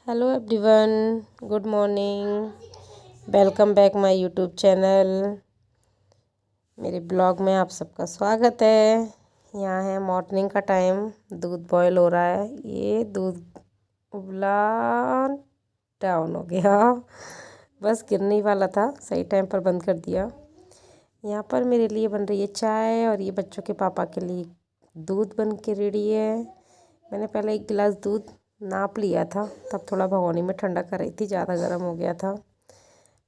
Hello everyone, good morning. Welcome back my YouTube channel. मेरे blog में आप सबका स्वागत है। यहाँ है मॉर्निंग का टाइम, दूध बॉयल हो रहा है। ये दूध उबला डाउन हो गया, बस गिरने ही वाला था, सही टाइम पर बंद कर दिया। यहाँ पर मेरे लिए बन रही है चाय और ये बच्चों के पापा के लिए दूध बन के रेडी है। मैंने पहले 1 गिलास दूध नाप लिया था, तब थोड़ा भगोनी में ठंडा कर रही थी, ज़्यादा गर्म हो गया था।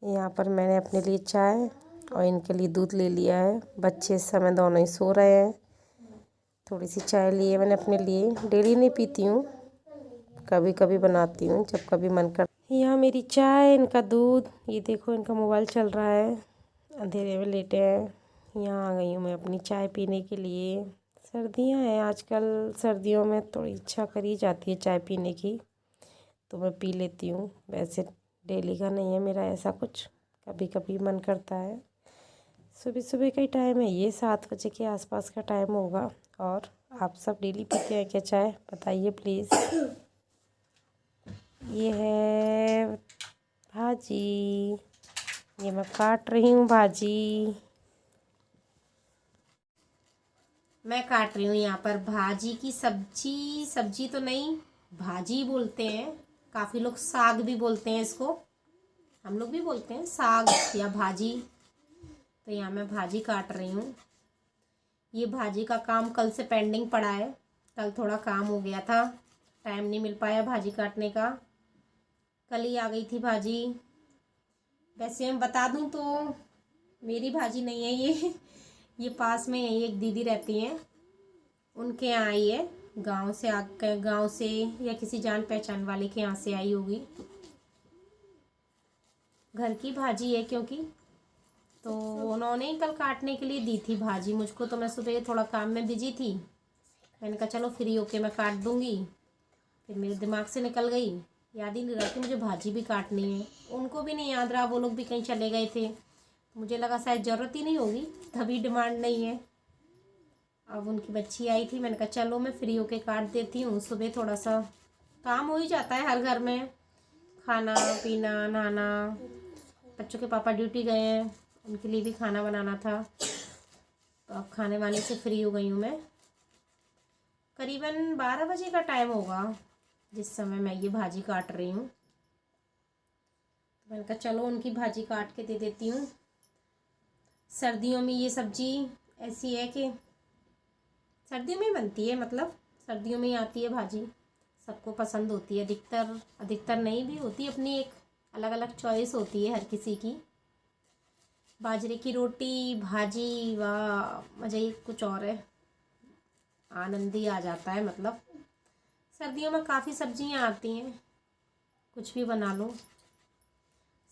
यहाँ पर मैंने अपने लिए चाय और इनके लिए दूध ले लिया है। बच्चे इस समय दोनों ही सो रहे हैं। थोड़ी सी चाय ली है मैंने अपने लिए, डेली नहीं पीती हूँ, कभी कभी बनाती हूँ जब कभी मन कर। यहाँ मेरी चाय, इनका दूध। ये देखो इनका मोबाइल चल रहा है, अंधेरे में लेटे हैं। यहाँ आ गई हूँ मैं अपनी चाय पीने के लिए। सर्दियाँ हैं आजकल, सर्दियों में थोड़ी इच्छा करी जाती है चाय पीने की, तो मैं पी लेती हूँ। वैसे डेली का नहीं है मेरा ऐसा कुछ, कभी कभी मन करता है। सुबह सुबह का ही टाइम है ये, 7 बजे के आसपास का टाइम होगा। और आप सब डेली पीते हैं क्या चाय, बताइए प्लीज़। ये है भाजी, ये मैं काट रही हूँ भाजी। मैं काट रही हूँ यहाँ पर भाजी की सब्जी। सब्जी तो नहीं, भाजी बोलते हैं। काफ़ी लोग साग भी बोलते हैं इसको, हम लोग भी बोलते हैं साग या भाजी। तो यहाँ मैं भाजी काट रही हूँ। ये भाजी का काम कल से पेंडिंग पड़ा है, कल थोड़ा काम हो गया था, टाइम नहीं मिल पाया भाजी काटने का। कल ही आ गई थी भाजी। वैसे मैं बता दूँ तो मेरी भाजी नहीं है ये ये पास में यही एक दीदी रहती हैं, उनके यहाँ आई है। गांव से आकर, गांव से या किसी जान पहचान वाले के यहाँ से आई होगी। घर की भाजी है क्योंकि, तो उन्होंने ही कल काटने के लिए दी थी भाजी मुझको। तो मैं सुबह थोड़ा काम में बिजी थी, मैंने कहा चलो फ्री होके मैं काट दूंगी। फिर मेरे दिमाग से निकल गई, याद ही नहीं रहा कि मुझे भाजी भी काटनी है। उनको भी नहीं याद रहा, वो लोग भी कहीं चले गए थे। मुझे लगा शायद ज़रूरत ही नहीं होगी, तभी डिमांड नहीं है। अब उनकी बच्ची आई थी, मैंने कहा चलो मैं फ्री होके काट देती हूँ। सुबह थोड़ा सा काम हो ही जाता है हर घर में, खाना पीना नहाना। बच्चों के पापा ड्यूटी गए हैं, उनके लिए भी खाना बनाना था। तो अब खाने वाने से फ्री हो गई हूँ मैं। करीबन 12 बजे का टाइम होगा जिस समय मैं ये भाजी काट रही हूँ। तो मैंने कहा चलो उनकी भाजी काट के दे देती हूँ। सर्दियों में ये सब्जी ऐसी है कि सर्दियों में बनती है, मतलब सर्दियों में ही आती है भाजी, सबको पसंद होती है। अधिकतर अधिकतर नहीं भी होती, अपनी एक अलग अलग चॉइस होती है हर किसी की। बाजरे की रोटी भाजी, वाह मज़ा ही कुछ और है, आनंद ही आ जाता है। मतलब सर्दियों में काफ़ी सब्जियां आती हैं, कुछ भी बना लो।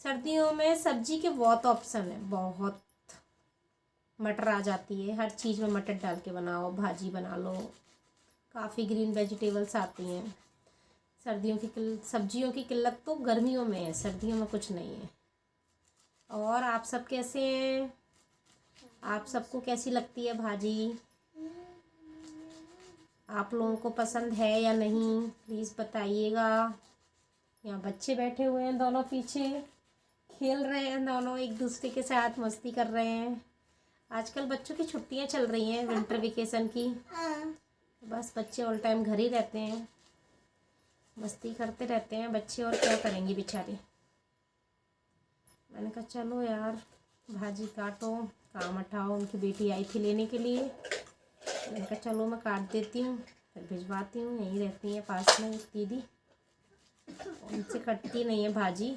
सर्दियों में सब्जी के बहुत ऑप्शन है, बहुत। मटर आ जाती है, हर चीज़ में मटर डाल के बनाओ, भाजी बना लो। काफ़ी ग्रीन वेजिटेबल्स आती हैं। सर्दियों की सब्जियों की किल्लत तो गर्मियों में है, सर्दियों में कुछ नहीं है। और आप सब कैसे हैं, आप सबको कैसी लगती है भाजी, आप लोगों को पसंद है या नहीं, प्लीज़ बताइएगा। यहाँ बच्चे बैठे हुए हैं दोनों, पीछे खेल रहे हैं दोनों, एक दूसरे के साथ मस्ती कर रहे हैं। आजकल बच्चों की छुट्टियाँ चल रही हैं विंटर वेकेशन की, बस बच्चे ऑल टाइम घर ही रहते हैं, मस्ती करते रहते हैं बच्चे, और क्या करेंगे बेचारे। मैंने कहा चलो यार भाजी काटो, काम उठाओ। उनकी बेटी आई थी लेने के लिए, मैंने कहा चलो मैं काट देती हूँ फिर भिजवाती हूँ। यहीं रहती है पास में एक दीदी, उनसे कटती नहीं है भाजी,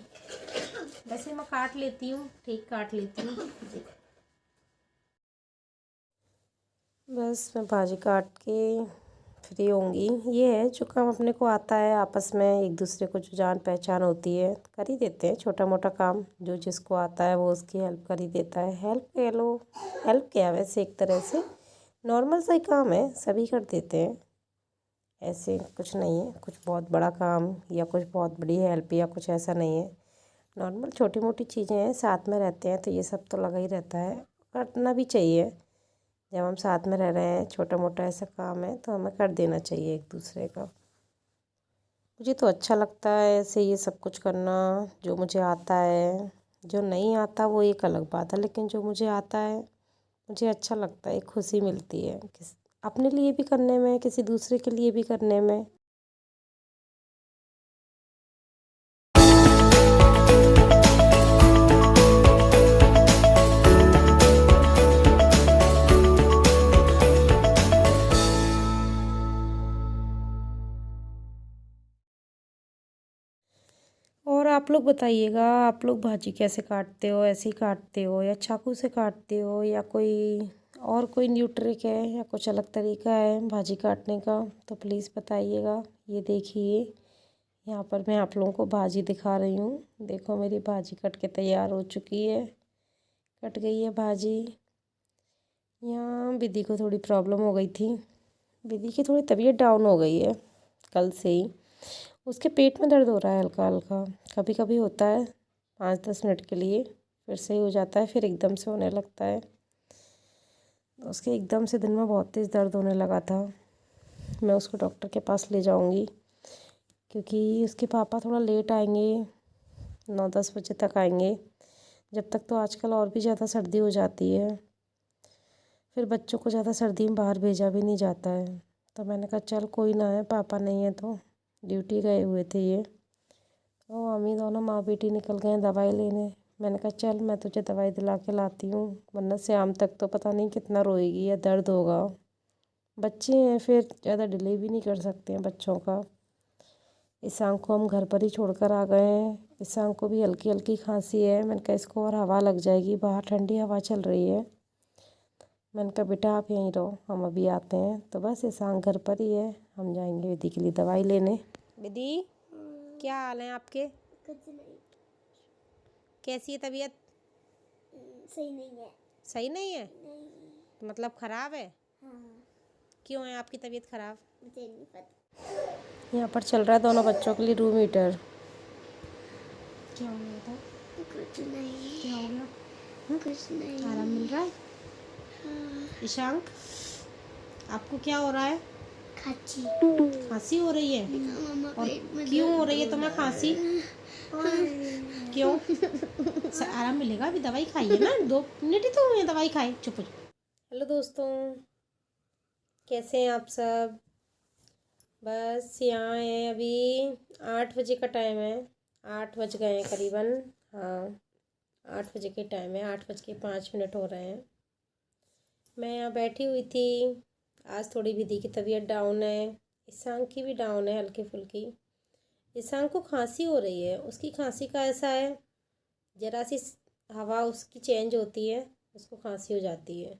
वैसे मैं काट लेती हूँ, ठीक काट लेती हूँ। बस मैं भाजी काट के फ्री होंगी। ये है जो काम अपने को आता है, आपस में एक दूसरे को जो जान पहचान होती है कर ही देते हैं। छोटा मोटा काम जो जिसको आता है वो उसकी हेल्प कर ही देता है। हेल्प कह लो, हेल्प क्या, वैसे एक तरह से नॉर्मल सा ही काम है, सभी कर देते हैं। ऐसे कुछ नहीं है कुछ बहुत बड़ा काम या कुछ बहुत बड़ी हेल्प या कुछ ऐसा नहीं है। नॉर्मल छोटी मोटी चीज़ें हैं, साथ में रहते हैं तो ये सब तो लगा ही रहता है, करना भी चाहिए। जब हम साथ में रह रहे हैं, छोटा मोटा ऐसा काम है तो हमें कर देना चाहिए एक दूसरे का। मुझे तो अच्छा लगता है ऐसे ये सब कुछ करना, जो मुझे आता है। जो नहीं आता वो एक अलग बात है, लेकिन जो मुझे आता है मुझे अच्छा लगता है, एक खुशी मिलती है अपने लिए भी करने में, किसी दूसरे के लिए भी करने में। और आप लोग बताइएगा, आप लोग भाजी कैसे काटते हो? ऐसे ही काटते हो या चाकू से काटते हो, या कोई न्यू ट्रिक है या कुछ अलग तरीका है भाजी काटने का? तो प्लीज़ बताइएगा। ये देखिए, यहाँ पर मैं आप लोगों को भाजी दिखा रही हूँ। देखो मेरी भाजी कट के तैयार हो चुकी है, कट गई है भाजी। यहाँ विधि को थोड़ी प्रॉब्लम हो गई थी, विधि की थोड़ी तबीयत डाउन हो गई है कल से ही। उसके पेट में दर्द हो रहा है हल्का हल्का, कभी कभी होता है 5-10 मिनट के लिए, फिर सही हो जाता है, फिर एकदम से होने लगता है। तो उसके एकदम से दिन में बहुत तेज़ दर्द होने लगा था। मैं उसको डॉक्टर के पास ले जाऊंगी, क्योंकि उसके पापा थोड़ा लेट आएंगे, 9-10 बजे तक आएंगे। जब तक तो आजकल और भी ज़्यादा सर्दी हो जाती है, फिर बच्चों को ज़्यादा सर्दी में बाहर भेजा भी नहीं जाता है। तो मैंने कहा चल कोई ना है, पापा नहीं है तो ड्यूटी गए हुए थे ये, तो मम्मी दोनों माँ बेटी निकल गए हैं दवाई लेने। मैंने कहा चल मैं तुझे दवाई दिला के लाती हूँ, वरना शाम तक तो पता नहीं कितना रोएगी या दर्द होगा। बच्चे हैं, फिर ज़्यादा डिले भी नहीं कर सकते हैं बच्चों का। ईशान को हम घर पर ही छोड़कर आ गए हैं। ईशान को भी हल्की हल्की खांसी है। मैंने कहा इसको और हवा लग जाएगी, बाहर ठंडी हवा चल रही है। मैंने कहा बेटा आप यहीं रहो, हम अभी आते हैं। तो बस ईशान घर पर ही है, हम जाएंगे विधि के लिए दवाई लेने। विधि, क्या हाल है आपके? कुछ नहीं। कैसी है तबीयत? सही नहीं है। सही नहीं है? नहीं। मतलब ख़राब है? हाँ। क्यों है आपकी तबीयत ख़राब? मुझे नहीं पता। यहाँ पर चल रहा है दोनों बच्चों के लिए रूम हीटर। क्या हो गया था? कुछ नहीं। क्या हो गया? कुछ नहीं। आराम मिल रहा है? हाँ। ईशांक, आपको क्या हो रहा है? खांसी। खांसी हो रही है? और क्यों हो रही है तुम्हें खांसी? क्यों? आराम मिलेगा, अभी दवाई खाइए ना, 2 मिनट ही तो हुए दवाई खाए। चुप हो। हेलो दोस्तों, कैसे हैं आप सब? बस यहाँ है, अभी 8 बजे का टाइम है, 8 बज गए हैं करीबन। हाँ, 8 बजे के टाइम है, 8:05 हो रहे हैं। मैं यहाँ बैठी हुई थी। आज थोड़ी विधि की तबीयत डाउन है, ईशान की भी डाउन है हल्की फुल्की। ईशान को खांसी हो रही है। उसकी खांसी का ऐसा है, ज़रा सी हवा उसकी चेंज होती है, उसको खांसी हो जाती है।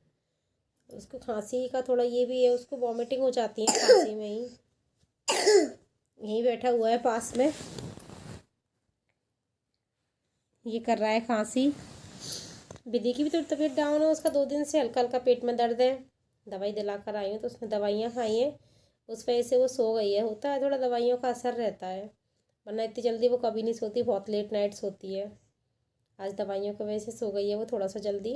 उसको खांसी का थोड़ा ये भी है, उसको वॉमिटिंग हो जाती है खांसी में ही। यहीं बैठा हुआ है पास में, ये कर रहा है खांसी। विधि की भी तो तबीयत डाउन है, उसका 2 दिन से हल्का हल्का पेट में दर्द है। दवाई दिला कर आई हूँ, तो उसने दवाइयाँ खाई हैं, उस वजह से वो सो गई है। होता है, थोड़ा दवाइयों का असर रहता है, वरना इतनी जल्दी वो कभी नहीं सोती, बहुत लेट नाइट सोती है। आज दवाइयों की वजह से सो गई है वो थोड़ा सा जल्दी।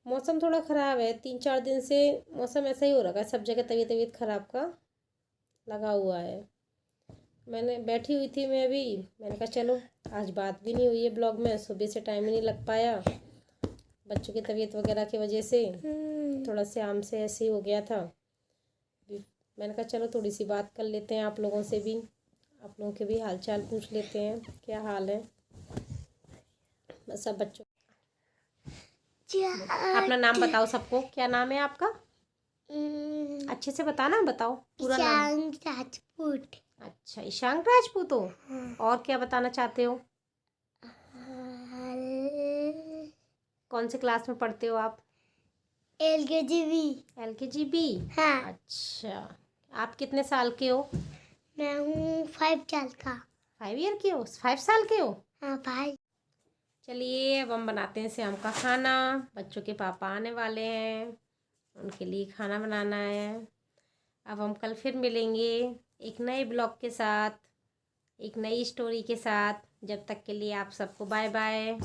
मौसम थोड़ा ख़राब है, 3-4 दिन से मौसम ऐसा ही हो रखा है, सब जगह तबीयत ख़राब का लगा हुआ है। मैंने बैठी हुई थी मैं अभी, मैंने कहा चलो आज बात भी नहीं हुई है ब्लॉग में, सुबह से टाइम ही नहीं लग पाया बच्चों की तबीयत वगैरह की वजह से, थोड़ा से आम से ऐसे ही हो गया था। मैंने कहा चलो थोड़ी सी बात कर लेते हैं आप लोगों से भी, आप लोगों के भी हाल चाल पूछ लेते हैं, क्या हाल है बस सब बच्चों। अपना नाम बताओ सबको, क्या नाम है आपका? अच्छे से बताना, बताओ पूरा नाम। राजपूत। अच्छा, ईशांक राजपूत हो। और क्या बताना चाहते हो? कौन से क्लास में पढ़ते हो आप? LKGB। LKGB? हाँ। अच्छा, आप कितने साल के हो? मैं हूँ 5 साल का। 5 ईयर के हो? 5 साल के हो? हाँ 5। चलिए अब हम बनाते हैं शाम का खाना। बच्चों के पापा आने वाले हैं, उनके लिए खाना बनाना है। अब हम कल फिर मिलेंगे एक नए ब्लॉग के साथ, एक नई स्टोरी के साथ। जब तक के लिए आप सबको बाय बाय।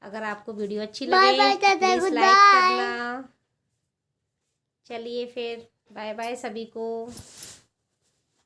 अगर आपको वीडियो अच्छी लगे तो प्लीज़ लाइक करना। चलिए फिर बाय बाय सभी को।